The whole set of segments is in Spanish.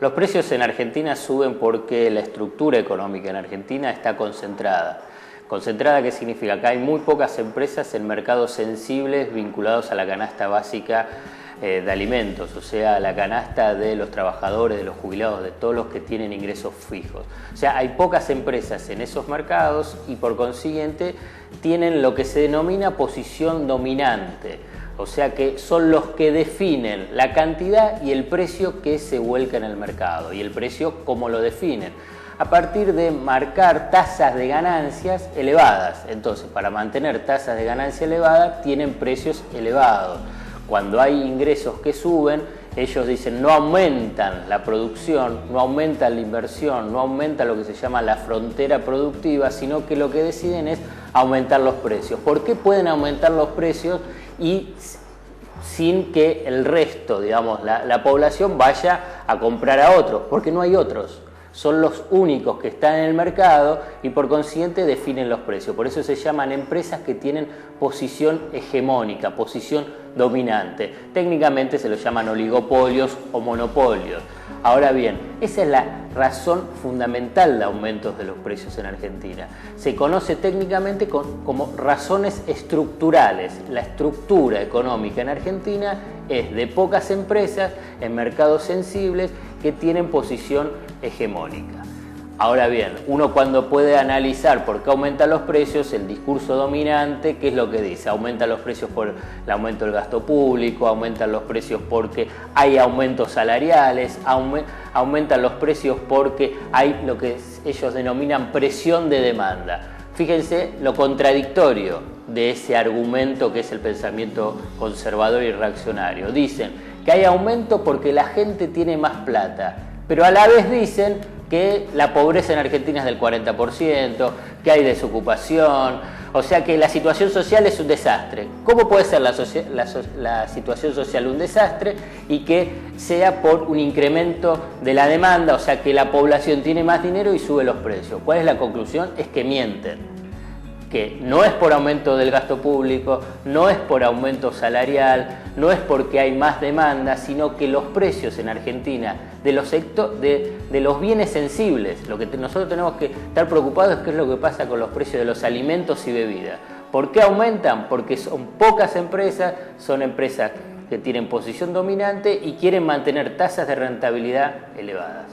Los precios en Argentina suben porque la estructura económica en Argentina está concentrada. ¿Concentrada qué significa? Que hay muy pocas empresas en mercados sensibles vinculados a la canasta básica de alimentos, o sea, la canasta de los trabajadores, de los jubilados, de todos los que tienen ingresos fijos. O sea, hay pocas empresas en esos mercados y por consiguiente tienen lo que se denomina posición dominante. O sea que son los que definen la cantidad y el precio que se vuelca en el mercado. Y el precio, ¿cómo lo definen? A partir de marcar tasas de ganancias elevadas. Entonces, para mantener tasas de ganancia elevadas, tienen precios elevados. Cuando hay ingresos que suben, ellos dicen no aumentan la producción, no aumentan la inversión, no aumenta lo que se llama la frontera productiva, sino que lo que deciden es aumentar los precios. ¿Por qué pueden aumentar los precios y sin que el resto, digamos, la población vaya a comprar a otros? Porque no hay otros. Son los únicos que están en el mercado y por consiguiente definen los precios. Por eso se llaman empresas que tienen posición hegemónica, posición dominante. Técnicamente se los llaman oligopolios o monopolios. Ahora bien, esa es la razón fundamental de aumentos de los precios en Argentina. Se conoce técnicamente como razones estructurales. La estructura económica en Argentina es de pocas empresas en mercados sensibles que tienen posición hegemónica. Ahora bien, uno cuando puede analizar por qué aumentan los precios, el discurso dominante, ¿qué es lo que dice? Aumentan los precios por el aumento del gasto público, aumentan los precios porque hay aumentos salariales, aumentan los precios porque hay lo que ellos denominan presión de demanda. Fíjense lo contradictorio de ese argumento que es el pensamiento conservador y reaccionario. Dicen que hay aumento porque la gente tiene más plata, pero a la vez dicen que la pobreza en Argentina es del 40%, que hay desocupación, o sea que la situación social es un desastre. ¿Cómo puede ser la situación social un desastre y que sea por un incremento de la demanda, o sea que la población tiene más dinero y sube los precios? ¿Cuál es la conclusión? Es que mienten. Que no es por aumento del gasto público, no es por aumento salarial, no es porque hay más demanda, sino que los precios en Argentina de los bienes sensibles, lo que nosotros tenemos que estar preocupados es qué es lo que pasa con los precios de los alimentos y bebidas. ¿Por qué aumentan? Porque son pocas empresas, son empresas que tienen posición dominante y quieren mantener tasas de rentabilidad elevadas.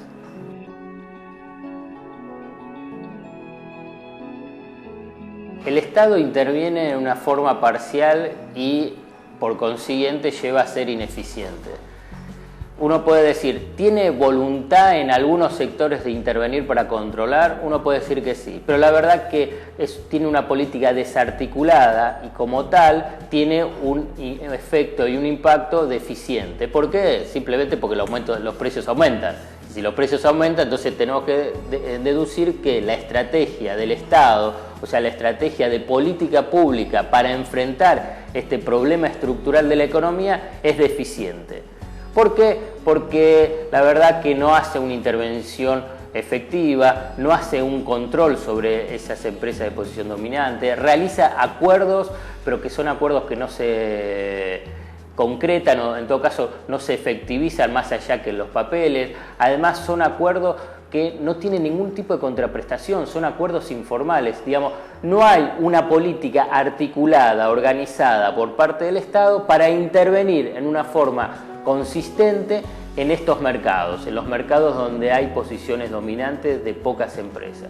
El Estado interviene en una forma parcial y por consiguiente lleva a ser ineficiente. Uno puede decir, ¿tiene voluntad en algunos sectores de intervenir para controlar? Uno puede decir que sí, pero la verdad que tiene una política desarticulada y como tal tiene un efecto y un impacto deficiente. ¿Por qué? Simplemente porque los precios aumentan. Si los precios aumentan, entonces tenemos que deducir que la estrategia del Estado, o sea, la estrategia de política pública para enfrentar este problema estructural de la economía es deficiente. ¿Por qué? Porque la verdad que no hace una intervención efectiva, no hace un control sobre esas empresas de posición dominante, realiza acuerdos, pero que son acuerdos que no se concretan o en todo caso no se efectivizan más allá que en los papeles. Además son acuerdos que no tienen ningún tipo de contraprestación, son acuerdos informales, digamos, no hay una política articulada, organizada por parte del Estado para intervenir en una forma consistente en estos mercados, en los mercados donde hay posiciones dominantes de pocas empresas.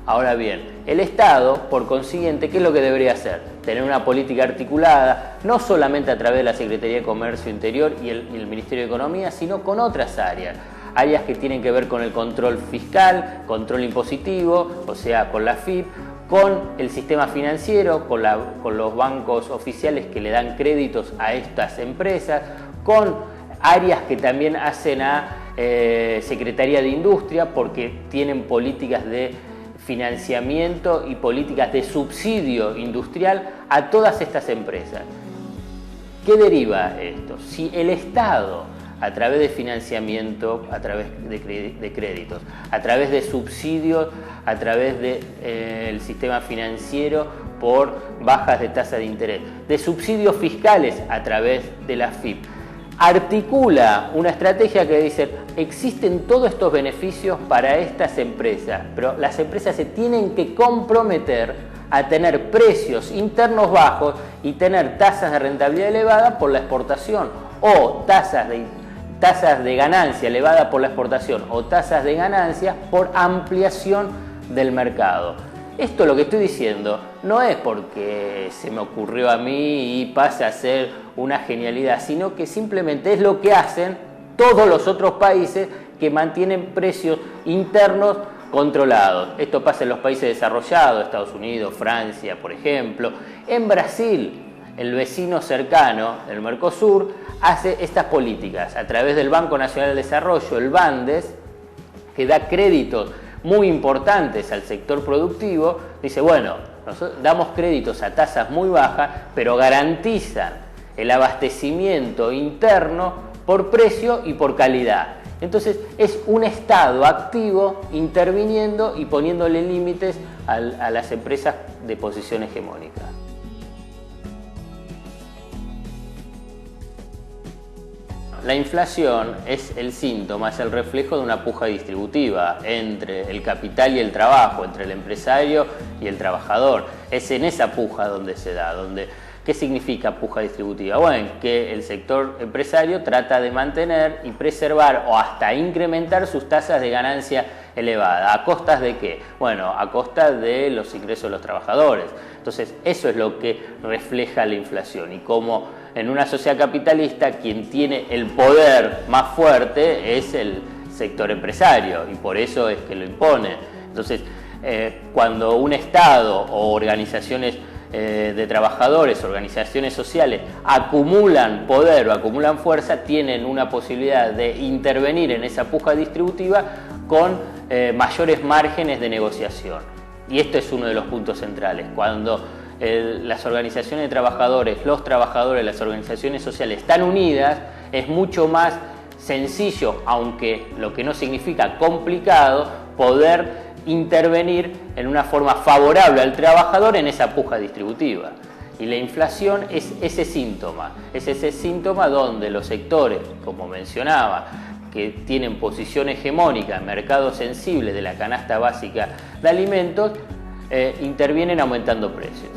Ahora bien, el Estado, por consiguiente, ¿qué es lo que debería hacer? Tener una política articulada, no solamente a través de la Secretaría de Comercio Interior y el Ministerio de Economía, sino con otras áreas. Áreas que tienen que ver con el control fiscal, control impositivo, o sea, con la FIP, con el sistema financiero, con los bancos oficiales que le dan créditos a estas empresas, con áreas que también hacen a Secretaría de Industria porque tienen políticas de financiamiento y políticas de subsidio industrial a todas estas empresas. ¿Qué deriva esto? Si el Estado, a través de financiamiento, a través de créditos, a través de subsidios, a través del sistema financiero por bajas de tasa de interés, de subsidios fiscales a través de la FIP, articula una estrategia que dice, existen todos estos beneficios para estas empresas, pero las empresas se tienen que comprometer a tener precios internos bajos y tener tasas de rentabilidad elevada por la exportación, o tasas de ganancia elevada por la exportación, o tasas de ganancias por ampliación del mercado. Esto lo que estoy diciendo no es porque se me ocurrió a mí y pasa a ser una genialidad, sino que simplemente es lo que hacen todos los otros países que mantienen precios internos controlados. Esto pasa en los países desarrollados, Estados Unidos, Francia, por ejemplo. En Brasil, el vecino cercano, el Mercosur, hace estas políticas a través del Banco Nacional de Desarrollo, el BANDES, que da créditos muy importantes al sector productivo. Dice, bueno, nosotros damos créditos a tasas muy bajas, pero garantizan el abastecimiento interno por precio y por calidad. Entonces es un Estado activo interviniendo y poniéndole límites a las empresas de posición hegemónica. La inflación es el síntoma, es el reflejo de una puja distributiva entre el capital y el trabajo, entre el empresario y el trabajador. Es en esa puja donde se da, ¿qué significa puja distributiva? Bueno, que el sector empresario trata de mantener y preservar o hasta incrementar sus tasas de ganancia elevada. ¿A costas de qué? Bueno, a costa de los ingresos de los trabajadores. Entonces, eso es lo que refleja la inflación y cómo en una sociedad capitalista quien tiene el poder más fuerte es el sector empresario y por eso es que lo impone. Entonces, cuando un Estado o organizaciones de trabajadores, organizaciones sociales acumulan poder o acumulan fuerza, tienen una posibilidad de intervenir en esa puja distributiva con mayores márgenes de negociación. Y esto es uno de los puntos centrales. Cuando las organizaciones de trabajadores, los trabajadores, las organizaciones sociales están unidas, es mucho más sencillo, aunque lo que no significa complicado, poder intervenir en una forma favorable al trabajador en esa puja distributiva. Y la inflación es ese síntoma donde los sectores, como mencionaba, que tienen posición hegemónica en mercados sensibles de la canasta básica de alimentos, intervienen aumentando precios.